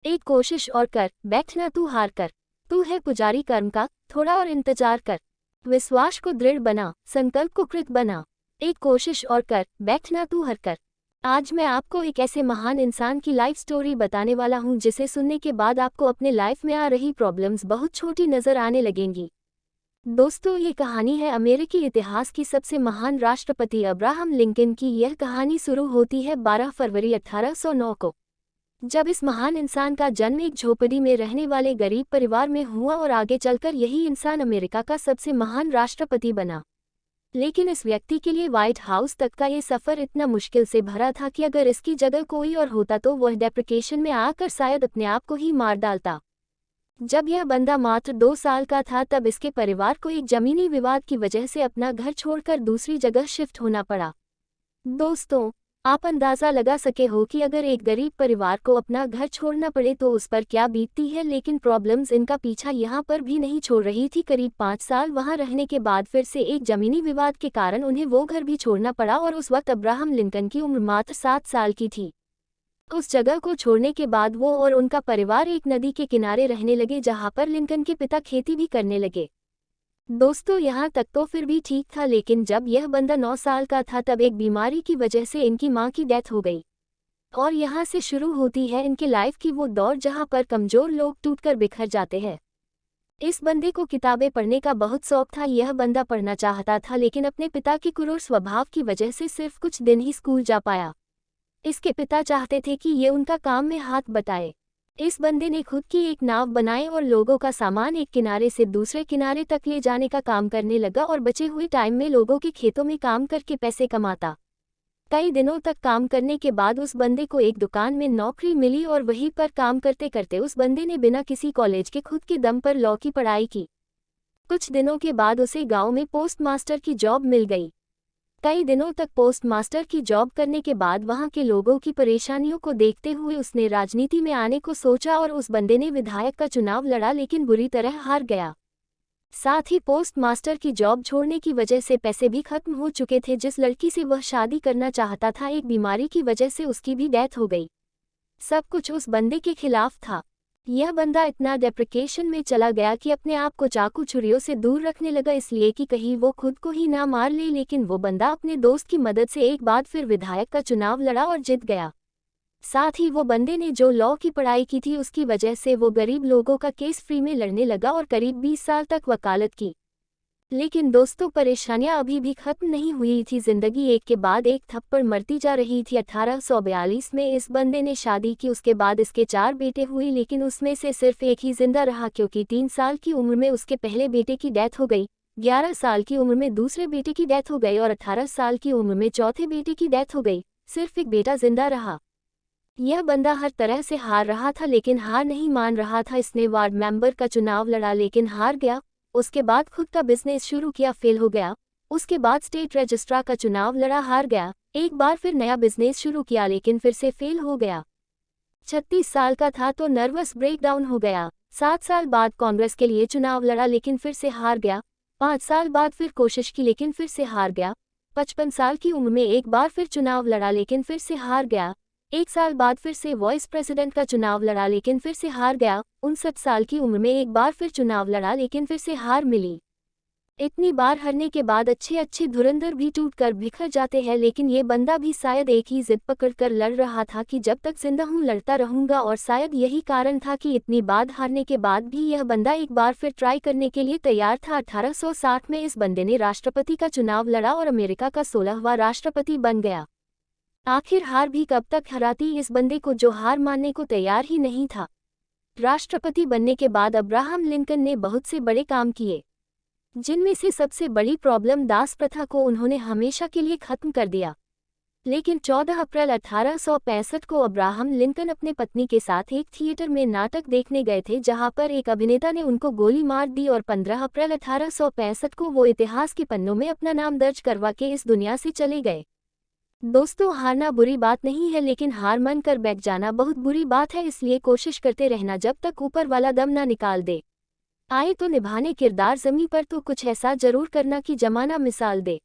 एक कोशिश और कर, बैठना तू हार कर। तू है पुजारी कर्म का, थोड़ा और इंतजार कर। विश्वास को दृढ़ बना, संकल्प को कृत बना। एक कोशिश और कर, बैठना तू हार कर। आज मैं आपको एक ऐसे महान इंसान की लाइफ स्टोरी बताने वाला हूँ जिसे सुनने के बाद आपको अपने लाइफ में आ रही प्रॉब्लम्स बहुत छोटी नजर आने लगेंगी। दोस्तों, ये कहानी है अमेरिकी इतिहास की सबसे महान राष्ट्रपति अब्राहम लिंकन की। यह कहानी शुरू होती है 12 फरवरी 1809 को, जब इस महान इंसान का जन्म एक झोपड़ी में रहने वाले गरीब परिवार में हुआ और आगे चलकर यही इंसान अमेरिका का सबसे महान राष्ट्रपति बना। लेकिन इस व्यक्ति के लिए व्हाइट हाउस तक का ये सफ़र इतना मुश्किल से भरा था कि अगर इसकी जगह कोई और होता तो वह डिप्रेशन में आकर शायद अपने आप को ही मार डालता। जब यह बंदा मात्र 2 साल का था तब इसके परिवार को एक जमीनी विवाद की वजह से अपना घर छोड़कर दूसरी जगह शिफ्ट होना पड़ा। दोस्तों, आप अंदाज़ा लगा सके हो कि अगर एक गरीब परिवार को अपना घर छोड़ना पड़े तो उस पर क्या बीतती है। लेकिन प्रॉब्लम्स इनका पीछा यहाँ पर भी नहीं छोड़ रही थी। करीब 5 साल वहाँ रहने के बाद फिर से एक जमीनी विवाद के कारण उन्हें वो घर भी छोड़ना पड़ा और उस वक्त अब्राहम लिंकन की उम्र मात्र 7 साल की थी। उस जगह को छोड़ने के बाद वो और उनका परिवार एक नदी के किनारे रहने लगे जहाँ पर लिंकन के पिता खेती भी करने लगे। दोस्तों, यहाँ तक तो फिर भी ठीक था, लेकिन जब यह बंदा 9 साल का था तब एक बीमारी की वजह से इनकी मां की डेथ हो गई। और यहाँ से शुरू होती है इनके लाइफ की वो दौर जहाँ पर कमजोर लोग टूटकर बिखर जाते हैं। इस बंदे को किताबें पढ़ने का बहुत शौक था। यह बंदा पढ़ना चाहता था लेकिन अपने पिता के क्रूर स्वभाव की वजह से सिर्फ कुछ दिन ही स्कूल जा पाया। इसके पिता चाहते थे कि ये उनका काम में हाथ बटाए। इस बंदे ने खुद की एक नाव बनाई और लोगों का सामान एक किनारे से दूसरे किनारे तक ले जाने का काम करने लगा और बचे हुए टाइम में लोगों के खेतों में काम करके पैसे कमाता। कई दिनों तक काम करने के बाद उस बंदे को एक दुकान में नौकरी मिली और वहीं पर काम करते करते उस बंदे ने बिना किसी कॉलेज के खुद के दम पर लॉ की पढ़ाई की। कुछ दिनों के बाद उसे गाँव में पोस्ट मास्टर की जॉब मिल गई। कई दिनों तक पोस्ट मास्टर की जॉब करने के बाद वहां के लोगों की परेशानियों को देखते हुए उसने राजनीति में आने को सोचा और उस बंदे ने विधायक का चुनाव लड़ा लेकिन बुरी तरह हार गया। साथ ही पोस्ट मास्टर की जॉब छोड़ने की वजह से पैसे भी खत्म हो चुके थे। जिस लड़की से वह शादी करना चाहता था, एक बीमारी की वजह से उसकी भी डेथ हो गई। सब कुछ उस बंदे के खिलाफ था। यह बंदा इतना डिप्रेशन में चला गया कि अपने आप को चाकू छुरियों से दूर रखने लगा, इसलिए कि कहीं वो खुद को ही ना मार ले। लेकिन वो बंदा अपने दोस्त की मदद से एक बार फिर विधायक का चुनाव लड़ा और जीत गया। साथ ही वो बंदे ने जो लॉ की पढ़ाई की थी उसकी वजह से वो गरीब लोगों का केस फ्री में लड़ने लगा और करीब 20 साल तक वकालत की। लेकिन दोस्तों, परेशानियां अभी भी खत्म नहीं हुई थी। जिंदगी एक के बाद एक थप्पड़ मरती जा रही थी। 1842 में इस बंदे ने शादी की। उसके बाद इसके 4 बेटे हुए लेकिन उसमें से सिर्फ एक ही जिंदा रहा क्योंकि 3 साल की उम्र में उसके पहले बेटे की डेथ हो गई, 11 साल की उम्र में दूसरे बेटे की डेथ हो गई और 18 साल की उम्र में चौथे बेटे की डेथ हो गई। सिर्फ एक बेटा जिंदा रहा। यह बंदा हर तरह से हार रहा था लेकिन हार नहीं मान रहा था। इसने वार्ड मेंबर का चुनाव लड़ा लेकिन हार गया। उसके बाद खुद का बिजनेस शुरू किया, फेल हो गया। उसके बाद स्टेट रजिस्ट्रार का चुनाव लड़ा, हार गया। एक बार फिर नया बिजनेस शुरू किया लेकिन फिर से फेल हो गया। 36 साल का था तो नर्वस ब्रेकडाउन हो गया। 7 साल बाद कांग्रेस के लिए चुनाव लड़ा लेकिन फिर से हार गया। 5 साल बाद फिर कोशिश की लेकिन फिर से हार गया। 55 साल की उम्र में एक बार फिर चुनाव लड़ा लेकिन फिर से हार गया। 1 साल बाद फिर से वाइस प्रेसिडेंट का चुनाव लड़ा लेकिन फिर से हार गया। 59 साल की उम्र में एक बार फिर चुनाव लड़ा लेकिन फिर से हार मिली। इतनी बार हारने के बाद अच्छे धुरंधर भी टूटकर बिखर जाते हैं, लेकिन ये बंदा भी शायद एक ही जिद पकड़कर लड़ रहा था कि जब तक जिंदा हूँ लड़ता रहूंगा। और शायद यही कारण था कि इतनी बार हारने के बाद भी यह बंदा एक बार फिर ट्राई करने के लिए तैयार था। 1860 में इस बंदे ने राष्ट्रपति का चुनाव लड़ा और अमेरिका का 16वां राष्ट्रपति बन गया। आखिर हार भी कब तक हराती इस बंदे को, जो हार मानने को तैयार ही नहीं था। राष्ट्रपति बनने के बाद अब्राहम लिंकन ने बहुत से बड़े काम किए, जिनमें से सबसे बड़ी प्रॉब्लम दास प्रथा को उन्होंने हमेशा के लिए खत्म कर दिया। लेकिन 14 अप्रैल 1865 को अब्राहम लिंकन अपने पत्नी के साथ एक थिएटर में नाटक देखने गए थे जहां पर एक अभिनेता ने उनको गोली मार दी और 15 अप्रैल 1865 को वो इतिहास के पन्नों में अपना नाम दर्ज करवा के इस दुनिया से चले गए। दोस्तों, हारना बुरी बात नहीं है लेकिन हार मान कर बैठ जाना बहुत बुरी बात है। इसलिए कोशिश करते रहना जब तक ऊपर वाला दम ना निकाल दे। आए तो निभाने किरदार जमीन पर तो कुछ ऐसा जरूर करना कि जमाना मिसाल दे।